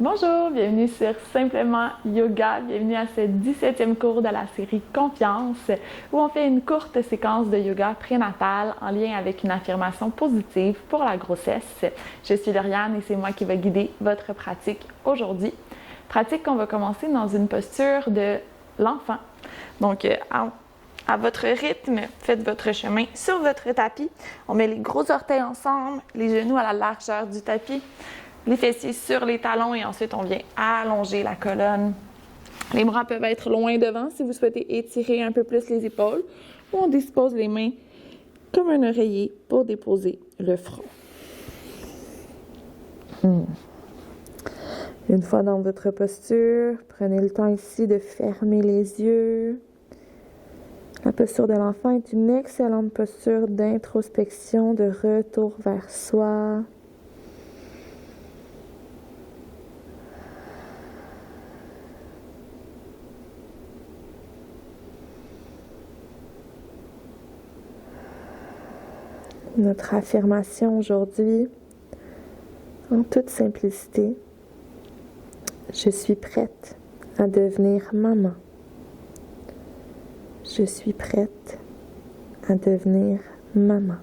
Bonjour, bienvenue sur Simplement Yoga. Bienvenue à ce 17e cours de la série Confiance où on fait une courte séquence de yoga prénatal en lien avec une affirmation positive pour la grossesse. Je suis Lauriane et c'est moi qui vais guider votre pratique aujourd'hui. Pratique qu'on va commencer dans une posture de l'enfant. Donc, à votre rythme, faites votre chemin sur votre tapis. On met les gros orteils ensemble, les genoux à la largeur du tapis. Les fessiers sur les talons et ensuite on vient allonger la colonne. Les bras peuvent être loin devant si vous souhaitez étirer un peu plus les épaules ou on dispose les mains comme un oreiller pour déposer le front. Une fois dans votre posture, prenez le temps ici de fermer les yeux. La posture de l'enfant est une excellente posture d'introspection, de retour vers soi. Notre affirmation aujourd'hui, en toute simplicité, je suis prête à devenir maman. Je suis prête à devenir maman.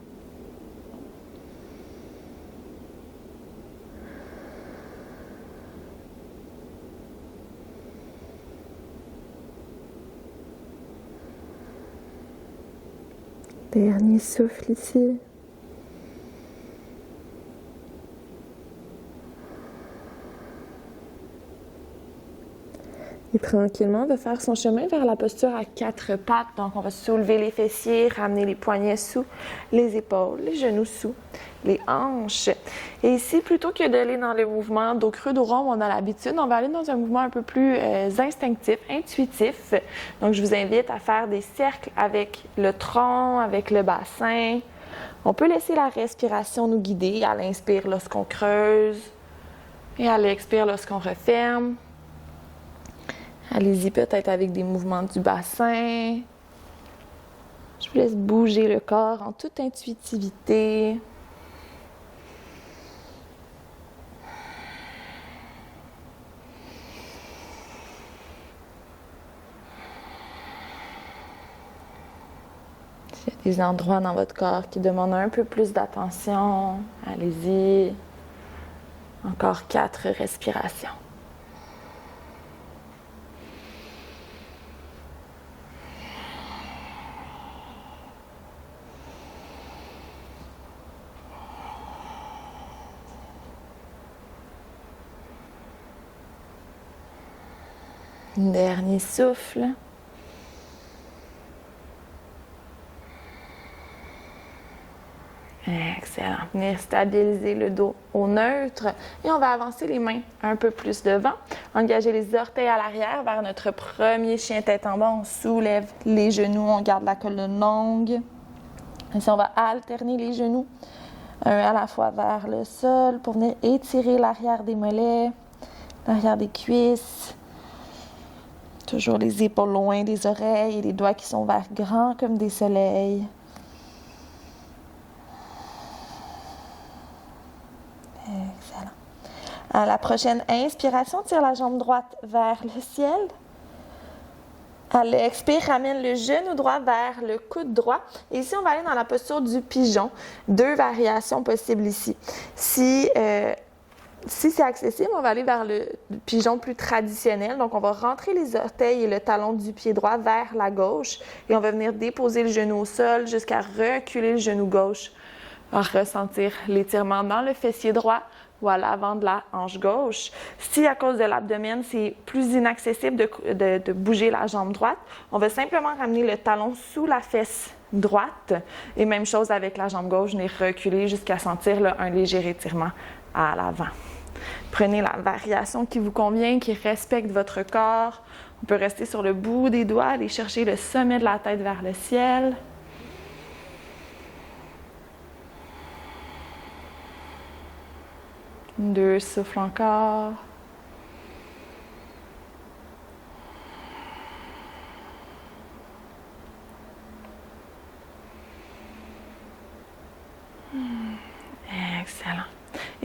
Dernier souffle ici. Et tranquillement, on va faire son chemin vers la posture à quatre pattes. Donc, on va soulever les fessiers, ramener les poignets sous les épaules, les genoux sous les hanches. Et ici, plutôt que d'aller dans le mouvement dos creux, dos rond, on a l'habitude, on va aller dans un mouvement un peu plus instinctif, intuitif. Donc, je vous invite à faire des cercles avec le tronc, avec le bassin. On peut laisser la respiration nous guider à l'inspire lorsqu'on creuse et à l'expire lorsqu'on referme. Allez-y peut-être avec des mouvements du bassin. Je vous laisse bouger le corps en toute intuitivité. S'il y a des endroits dans votre corps qui demandent un peu plus d'attention, allez-y. Encore 4 respirations. Dernier souffle. Excellent. Venir stabiliser le dos au neutre et on va avancer les mains un peu plus devant. Engager les orteils à l'arrière vers notre premier chien tête en bas. On soulève les genoux, on garde la colonne longue. Ici, on va alterner les genoux à la fois vers le sol pour venir étirer l'arrière des mollets, l'arrière des cuisses. Toujours les épaules loin des oreilles et les doigts qui sont verts grands comme des soleils. Excellent. À la prochaine inspiration, tire la jambe droite vers le ciel. À l'expire, ramène le genou droit vers le coude droit. Et ici, on va aller dans la posture du pigeon. 2 variations possibles ici. Si c'est accessible, on va aller vers le pigeon plus traditionnel. Donc, on va rentrer les orteils et le talon du pied droit vers la gauche. Et on va venir déposer le genou au sol jusqu'à reculer le genou gauche. À ressentir l'étirement dans le fessier droit ou à l'avant de la hanche gauche. Si à cause de l'abdomen, c'est plus inaccessible de bouger la jambe droite, on va simplement ramener le talon sous la fesse droite. Et même chose avec la jambe gauche, venir reculer jusqu'à sentir là, un léger étirement à l'avant. Prenez la variation qui vous convient, qui respecte votre corps. On peut rester sur le bout des doigts, aller chercher le sommet de la tête vers le ciel. Deux souffles encore. Excellent.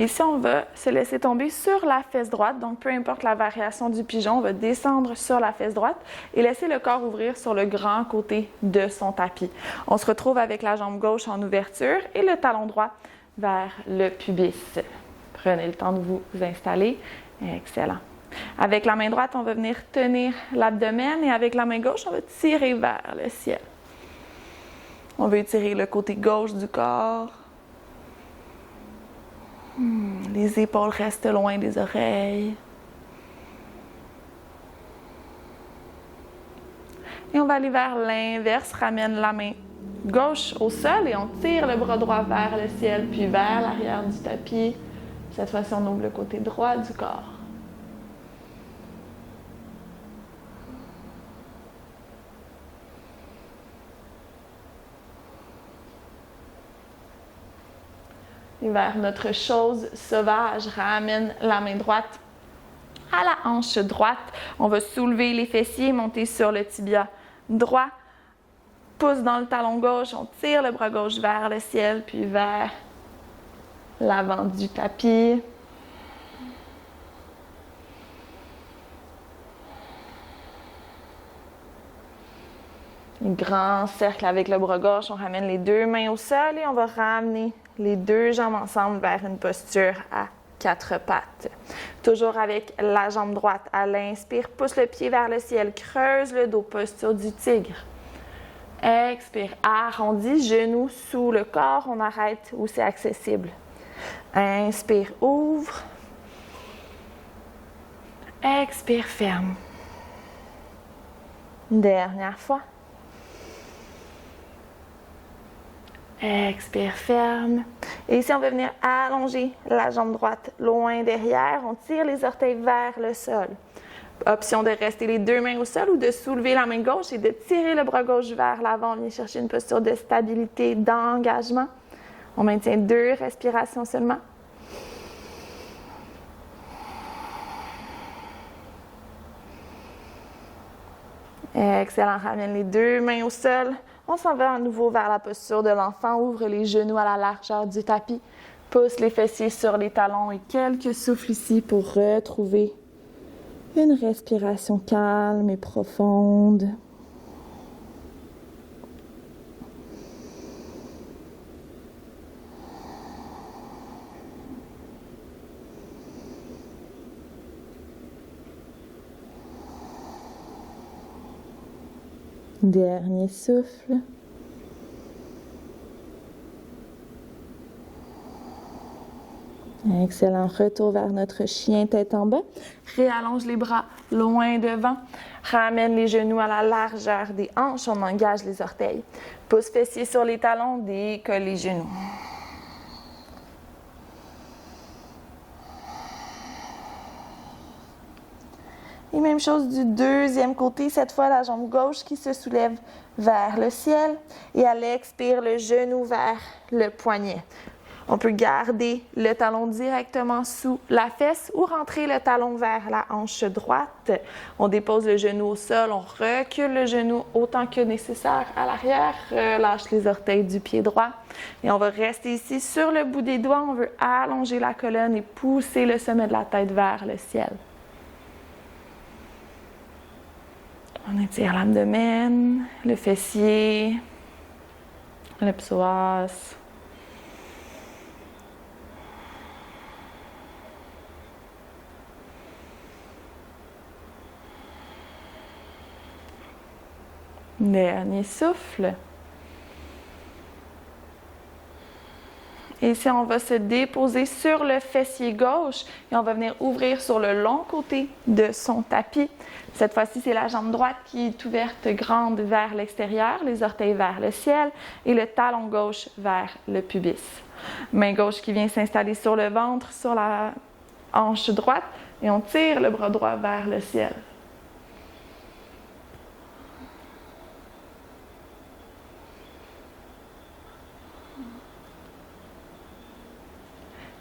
Ici, on va se laisser tomber sur la fesse droite. Donc, peu importe la variation du pigeon, on va descendre sur la fesse droite et laisser le corps ouvrir sur le grand côté de son tapis. On se retrouve avec la jambe gauche en ouverture et le talon droit vers le pubis. Prenez le temps de vous installer. Excellent. Avec la main droite, on va venir tenir l'abdomen et avec la main gauche, on va tirer vers le ciel. On va étirer le côté gauche du corps. Les épaules restent loin des oreilles. Et on va aller vers l'inverse. Ramène la main gauche au sol et on tire le bras droit vers le ciel, puis vers l'arrière du tapis. Cette fois-ci, on ouvre le côté droit du corps. Et vers notre chose sauvage, ramène la main droite à la hanche droite. On va soulever les fessiers, monter sur le tibia droit. Pouce dans le talon gauche, on tire le bras gauche vers le ciel, puis vers l'avant du tapis. Un grand cercle avec le bras gauche, on ramène les deux mains au sol et on va ramener les deux jambes ensemble vers une posture à quatre pattes. Toujours avec la jambe droite à l'inspire, pousse le pied vers le ciel, creuse le dos, posture du tigre. Expire, arrondis, genoux sous le corps, on arrête où c'est accessible. Inspire, ouvre. Expire, ferme. Dernière fois. Expire, ferme. Et ici, on va venir allonger la jambe droite loin derrière. On tire les orteils vers le sol. Option de rester les deux mains au sol ou de soulever la main gauche et de tirer le bras gauche vers l'avant. On vient chercher une posture de stabilité, d'engagement. On maintient 2 respirations seulement. Excellent. Ramène les deux mains au sol. On s'en va à nouveau vers la posture de l'enfant. Ouvre les genoux à la largeur du tapis. Pousse les fessiers sur les talons et quelques souffles ici pour retrouver une respiration calme et profonde. Dernier souffle. Excellent. Retour vers notre chien tête en bas. Réallonge les bras loin devant. Ramène les genoux à la largeur des hanches. On engage les orteils. Pouce fessier sur les talons. Décolle les genoux. Et même chose du deuxième côté, cette fois la jambe gauche qui se soulève vers le ciel et à l'expire, le genou vers le poignet. On peut garder le talon directement sous la fesse ou rentrer le talon vers la hanche droite. On dépose le genou au sol, on recule le genou autant que nécessaire à l'arrière, relâche les orteils du pied droit et on va rester ici sur le bout des doigts. On veut allonger la colonne et pousser le sommet de la tête vers le ciel. On étire l'abdomen, le fessier, le psoas. Dernier souffle. Et ici, on va se déposer sur le fessier gauche et on va venir ouvrir sur le long côté de son tapis. Cette fois-ci, c'est la jambe droite qui est ouverte grande vers l'extérieur, les orteils vers le ciel et le talon gauche vers le pubis. Main gauche qui vient s'installer sur le ventre, sur la hanche droite et on tire le bras droit vers le ciel.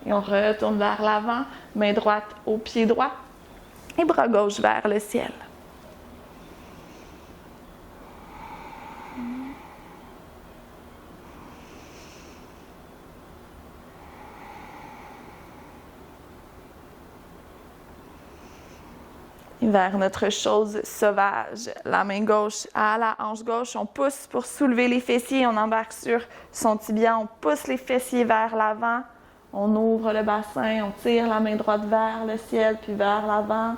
Et on retourne vers l'avant, main droite au pied droit et bras gauche vers le ciel. vers notre chose sauvage. La main gauche à la hanche gauche, on pousse pour soulever les fessiers, on embarque sur son tibia, on pousse les fessiers vers l'avant, on ouvre le bassin, on tire la main droite vers le ciel puis vers l'avant.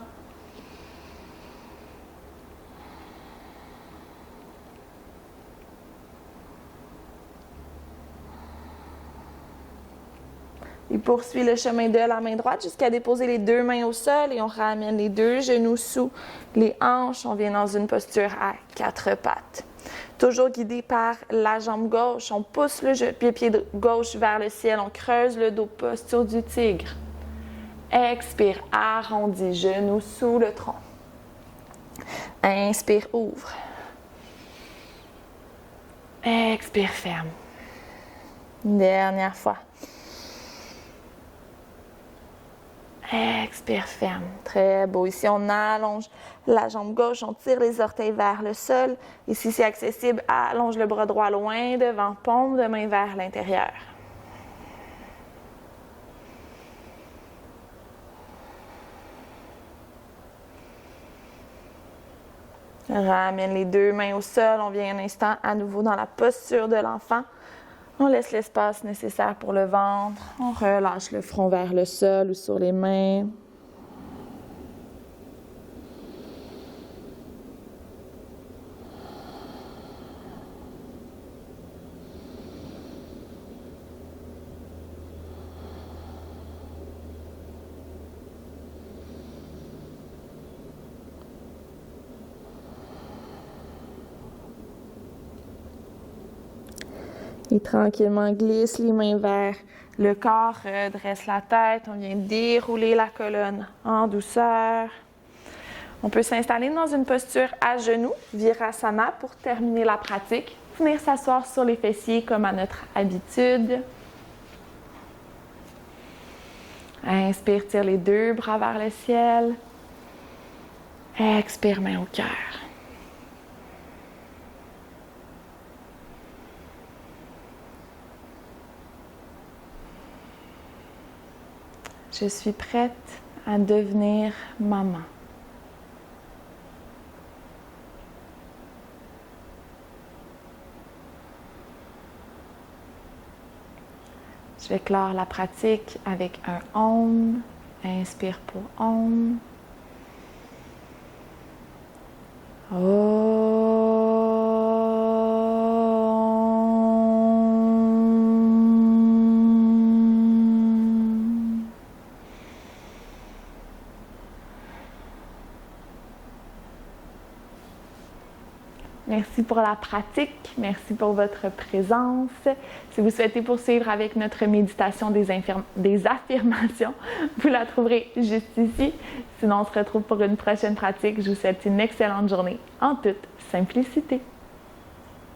Il poursuit le chemin de la main droite jusqu'à déposer les deux mains au sol et on ramène les deux genoux sous les hanches. On vient dans une posture à quatre pattes. Toujours guidé par la jambe gauche, on pousse le pied gauche vers le ciel, on creuse le dos, posture du tigre. Expire, arrondis, genoux sous le tronc. Inspire, ouvre. Expire, ferme. Dernière fois. Expire, ferme. Très beau. Ici, on allonge la jambe gauche, on tire les orteils vers le sol. Et si c'est accessible, allonge le bras droit loin devant, paume de main vers l'intérieur. Ramène les deux mains au sol. On vient un instant à nouveau dans la posture de l'enfant. On laisse l'espace nécessaire pour le ventre. On relâche le front vers le sol ou sur les mains. Et tranquillement, glisse les mains vers le corps, redresse la tête. On vient dérouler la colonne en douceur. On peut s'installer dans une posture à genoux, Virasana, pour terminer la pratique. Venir s'asseoir sur les fessiers comme à notre habitude. Inspire, tire les deux bras vers le ciel. Expire, main au cœur. Je suis prête à devenir maman. Je vais clore la pratique avec un Om. Inspire pour Om. Merci pour la pratique, merci pour votre présence. Si vous souhaitez poursuivre avec notre méditation des affirmations, vous la trouverez juste ici. Sinon, on se retrouve pour une prochaine pratique. Je vous souhaite une excellente journée en toute simplicité.